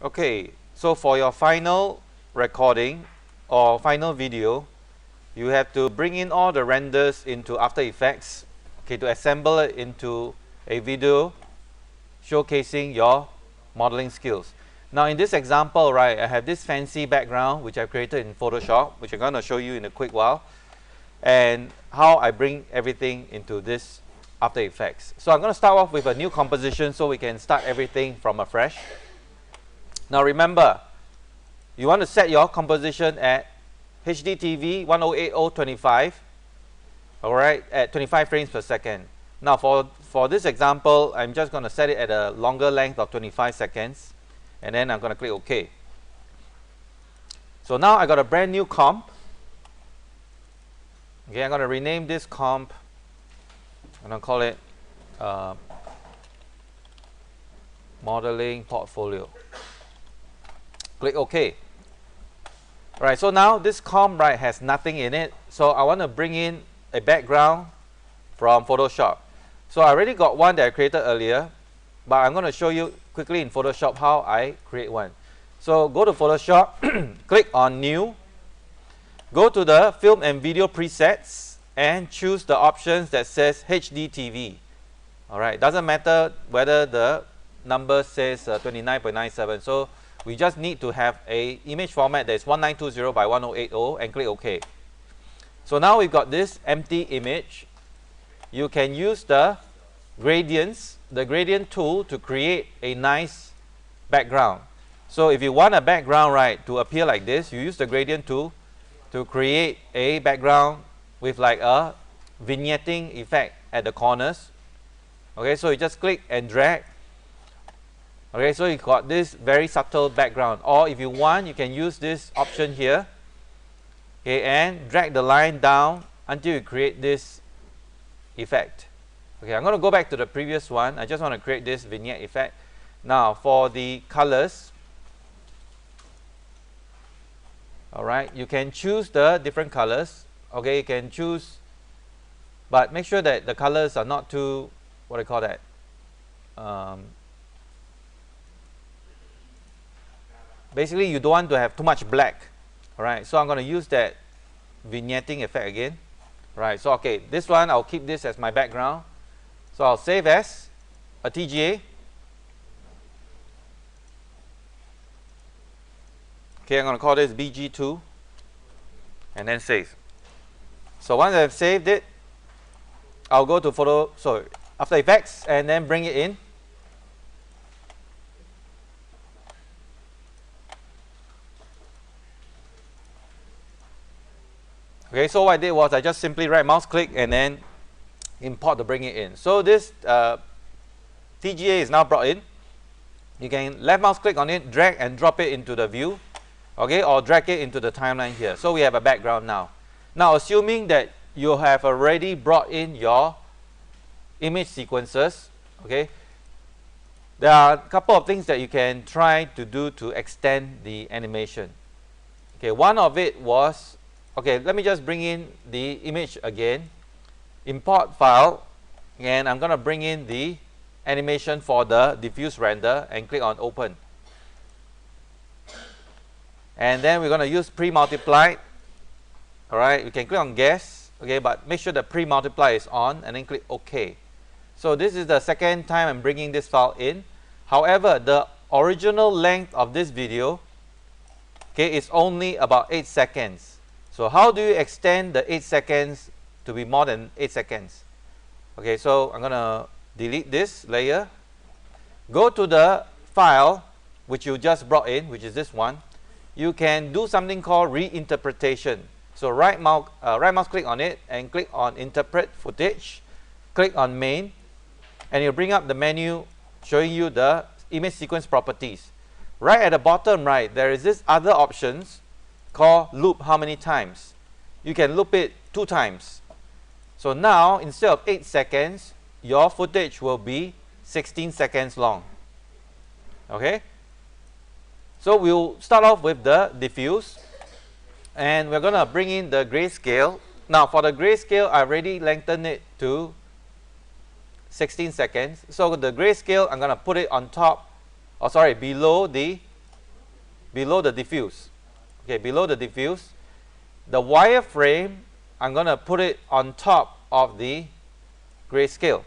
Okay, so for your final recording or final video, you have to bring in all the renders into After Effects, okay, to assemble it into a video showcasing your modeling skills. Now in this example, right, I have this fancy background which I've created in Photoshop, which I'm going to show you in a quick while, and how I bring everything into this After Effects. So I'm going to start off with a new composition so we can start everything from afresh. Now remember, you want to set your composition at HDTV 1080-25, alright, at 25 frames per second. Now for this example, I'm just going to set it at a longer length of 25 seconds, and then I'm going to click OK. So now I got a brand new comp. Okay, I'm going to rename this comp. I'm going to call it Modeling Portfolio. Click OK. Right, so now this comp, right, has nothing in it. So I want to bring in a background from Photoshop. So I already got one that I created earlier, but I'm going to show you quickly in Photoshop how I create one. So go to Photoshop, click on New, go to the Film and Video Presets, and choose the options that says HDTV. Alright, doesn't matter whether the number says 29.97. So we just need to have a image format that is 1920 by 1080 and click OK. So now we've got this empty image. You can use the gradients, the gradient tool, to create a nice background. So if you want a background, right, to appear like this, you use the gradient tool to create a background with like a vignetting effect at the corners. Okay, so you just click and drag. Okay, so you got this very subtle background. Or if you want, you can use this option here, okay, and drag the line down until you create this effect. Okay, I'm going to go back to the previous one. I just want to create this vignette effect. Now for the colors, alright, you can choose the different colors. Okay, you can choose, but make sure that the colors are not too, what do you call that? Basically, you don't want to have too much black. Alright, so I'm going to use that vignetting effect again. Right, so okay, this one I'll keep this as my background. So I'll save as a TGA. Okay, I'm going to call this BG2 and then save. So once I've saved it, I'll go to After Effects and then bring it in. Okay, so what I did was I just simply right mouse click and then import to bring it in. So this TGA is now brought in. You can left mouse click on it, drag and drop it into the view, okay, or drag it into the timeline here. So we have a background now. Now assuming that you have already brought in your image sequences, okay, there are a couple of things that you can try to do to extend the animation. Okay, one of it was, okay, let me just bring in the image again. Import file, and I'm going to bring in the animation for the diffuse render and click on open. And then we're going to use pre-multiply. Alright, you can click on guess, okay, but make sure the pre-multiply is on and then click OK. So this is the second time I'm bringing this file in. However, the original length of this video, okay, is only about 8 seconds. So how do you extend the 8 seconds to be more than 8 seconds? Okay, so I'm going to delete this layer. Go to the file which you just brought in, which is this one. You can do something called reinterpretation. So right mouse click on it and click on Interpret Footage. Click on Main, and you'll bring up the menu showing you the image sequence properties. Right at the bottom right, there is this other options called loop how many times. You can loop it 2 times. So now instead of 8 seconds, your footage will be 16 seconds long. Okay, so we'll start off with the diffuse, and we're going to bring in the grayscale. Now for the grayscale, I already lengthened it to 16 seconds. So the grayscale, I'm going to put it on top, or sorry, below the below the diffuse. Okay, below the diffuse. The wireframe, I'm going to put it on top of the grayscale.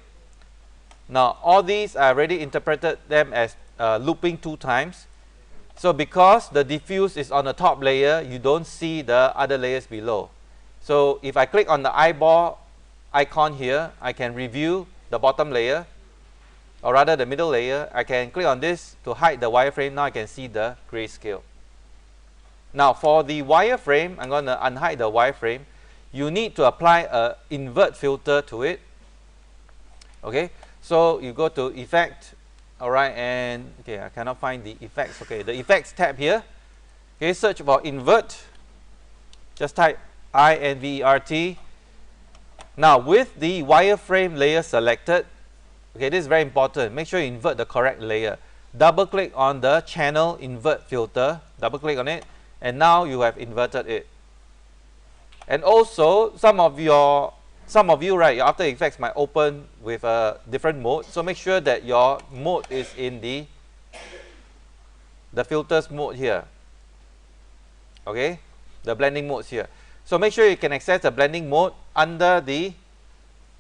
Now, all these I already interpreted them as looping 2 times. So because the diffuse is on the top layer, you don't see the other layers below. So if I click on the eyeball icon here, I can review the bottom layer, or rather the middle layer. I can click on this to hide the wireframe. Now I can see the grayscale. Now for the wireframe, I'm going to unhide the wireframe. You need to apply an invert filter to it. Okay, so you go to Effect, alright, and okay, I cannot find the effects. Okay, the effects tab here. Okay, search for invert. Just type INVERT. Now with the wireframe layer selected, okay, this is very important. Make sure you invert the correct layer. Double click on the channel invert filter. Double click on it, and now you have inverted it. And also, some of you, right, your After Effects might open with a different mode. So make sure that your mode is in the filters mode here. Okay, the blending modes here. So make sure you can access the blending mode. Under the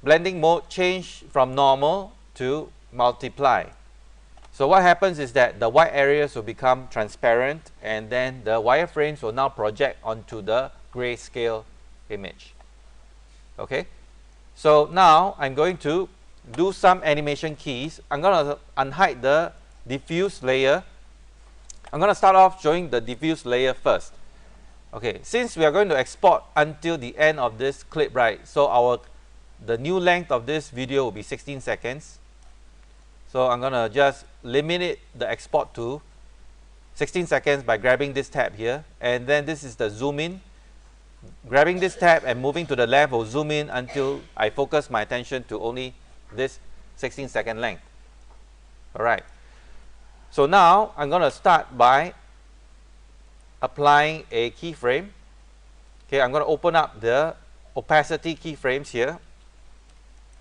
blending mode, change from normal to multiply. So what happens is that the white areas will become transparent, and then the wireframes will now project onto the grayscale image. Okay, so now I'm going to do some animation keys. I'm going to unhide the diffuse layer. I'm going to start off showing the diffuse layer first. Okay, since we are going to export until the end of this clip, right, so the new length of this video will be 16 seconds. So I'm going to just limit the export to 16 seconds by grabbing this tab here, and then this is the zoom in. Grabbing this tab and moving to the left will zoom in until I focus my attention to only this 16-second length. Alright, so now I'm going to start by applying a keyframe. Okay, I'm going to open up the opacity keyframes here.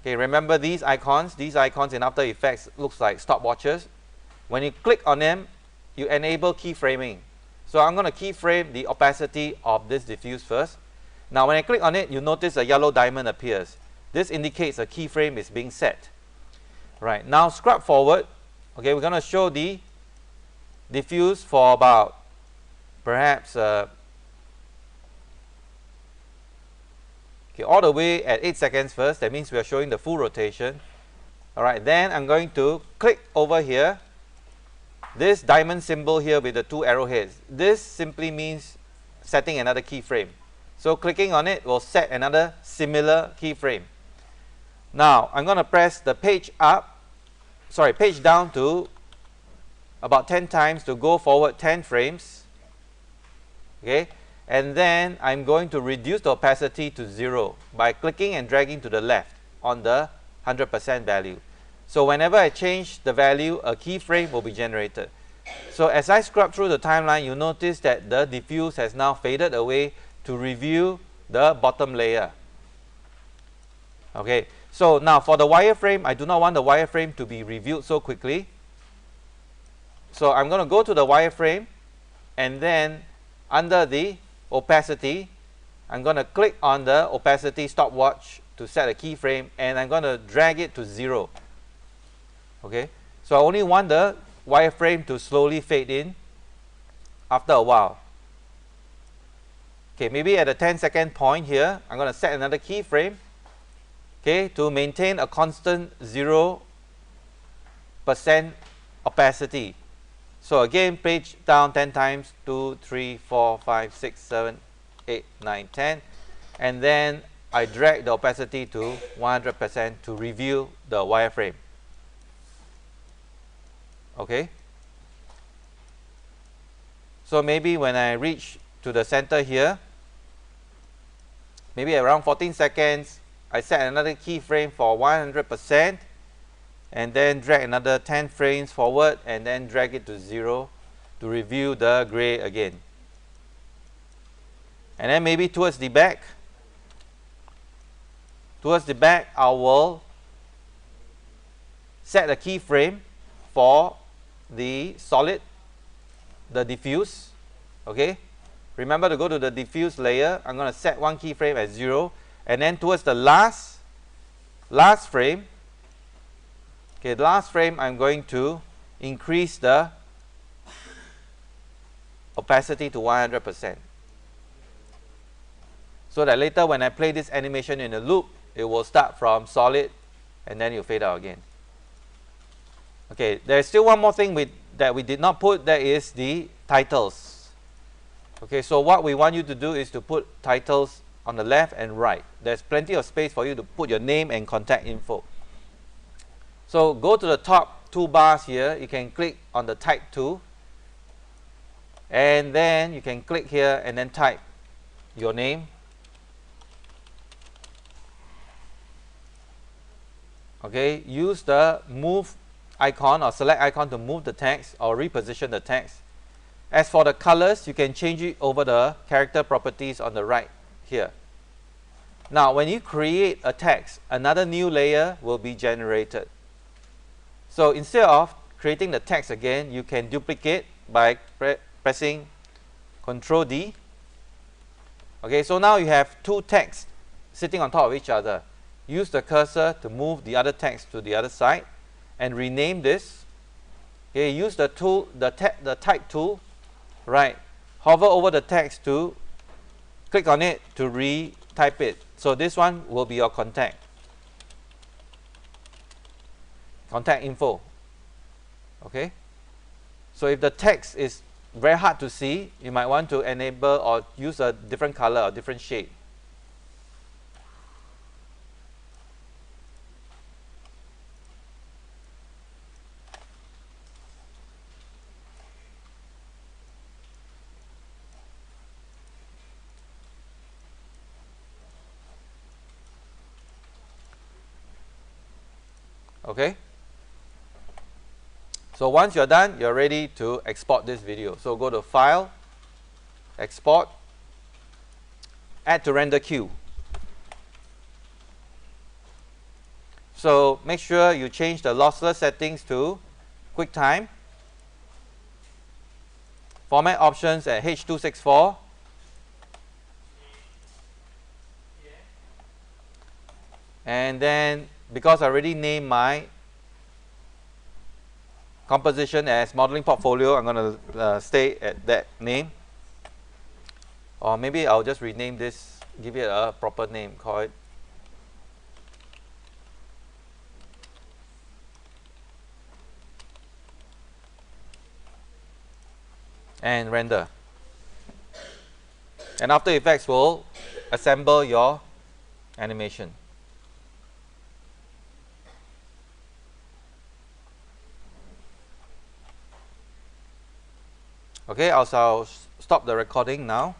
Okay, remember these icons in After Effects looks like stopwatches. When you click on them, you enable keyframing. So I'm going to keyframe the opacity of this diffuse first. Now when I click on it, you notice a yellow diamond appears. This indicates a keyframe is being set. Right, now scrub forward. Okay, we're going to show the diffuse for about perhaps okay, all the way at 8 seconds first. That means we are showing the full rotation. Alright, then I'm going to click over here. This diamond symbol here with the 2 arrowheads. This simply means setting another keyframe. So clicking on it will set another similar keyframe. Now I'm going to press the page down to about 10 times to go forward 10 frames. Okay, and then I'm going to reduce the opacity to 0 by clicking and dragging to the left on the 100% value. So whenever I change the value, a keyframe will be generated. So as I scrub through the timeline, you notice that the diffuse has now faded away to reveal the bottom layer. Okay, so now for the wireframe, I do not want the wireframe to be revealed so quickly. So I'm going to go to the wireframe, and then under the opacity, I'm going to click on the opacity stopwatch to set a keyframe, and I'm going to drag it to 0. Okay, so I only want the wireframe to slowly fade in after a while. Okay, maybe at a 10-second point here, I'm going to set another keyframe, okay, to maintain a constant 0% opacity. So again, page down 10 times, 2, 3, 4, 5, 6, 7, 8, 9, 10. And then I drag the opacity to 100% to reveal the wireframe. Okay. So maybe when I reach to the center here, maybe around 14 seconds, I set another keyframe for 100%, and then drag another 10 frames forward, and then drag it to 0 to reveal the gray again. And then maybe towards the back, I will set a keyframe for the solid, the diffuse, Okay, remember to go to the diffuse layer. I'm going to set one keyframe at 0, and then towards the last frame, okay, the last frame, I'm going to increase the opacity to 100%. So that later when I play this animation in a loop, it will start from solid and then you fade out again. Okay, there's still one more thing that we did not put, that is the titles. Okay, so what we want you to do is to put titles on the left and right. There's plenty of space for you to put your name and contact info. So go to the top two bars here, you can click on the type tool, and then you can click here and then type your name. Okay, use the move icon or select icon to move the text or reposition the text. As for the colors, you can change it over the character properties on the right here. Now, when you create a text, another new layer will be generated. So instead of creating the text again, you can duplicate by pressing Ctrl D. Okay, so now you have two texts sitting on top of each other. Use the cursor to move the other text to the other side and rename this. Okay, use the tool, the type tool, right? Hover over the text to click on it to retype it. So this one will be your contact info. Okay, so if the text is very hard to see, you might want to enable or use a different color or different shade. Okay, so once you're done, you're ready to export this video. So go to File, Export, Add to Render Queue. So make sure you change the lossless settings to QuickTime. Format options at H.264. And then, because I already named my composition as Modeling Portfolio, I'm going to stay at that name. Or maybe I'll just rename this, give it a proper name, call it and render. And After Effects will assemble your animation. Okay, I'll stop the recording now.